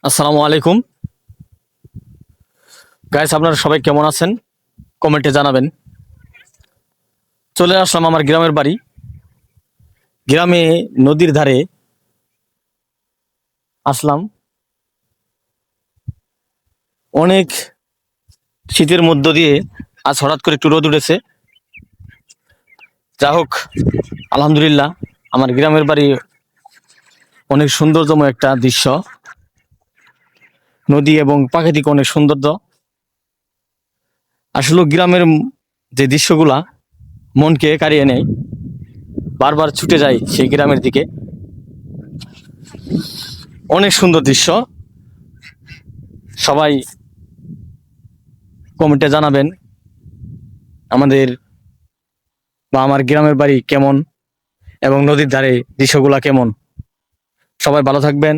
আসসালামু আলাইকুম গাইস, আপনারা সবাই কেমন আছেন কমেন্টে জানাবেন। চলে আসলাম আমার গ্রামের বাড়ি। গ্রামে নদীর ধারে আসলাম। অনেক শীতের মধ্য দিয়ে আজ হঠাৎ করে একটু রোদ উঠেছে। যা হোক, আলহামদুলিল্লাহ, আমার গ্রামের বাড়ি অনেক সৌন্দর্যময় একটা দৃশ্য। নদী এবং প্রাকৃতিক অনেক সৌন্দর্য। আসলে গ্রামের যে দৃশ্যগুলা মনকে কাড়িয়ে নেয়, বারবার ছুটে যায় সেই গ্রামের দিকে। অনেক সুন্দর দৃশ্য। সবাই কমেন্টে জানাবেন আমাদের বা আমার গ্রামের বাড়ি কেমন এবং নদীর ধারে দৃশ্যগুলা কেমন। সবাই ভালো থাকবেন।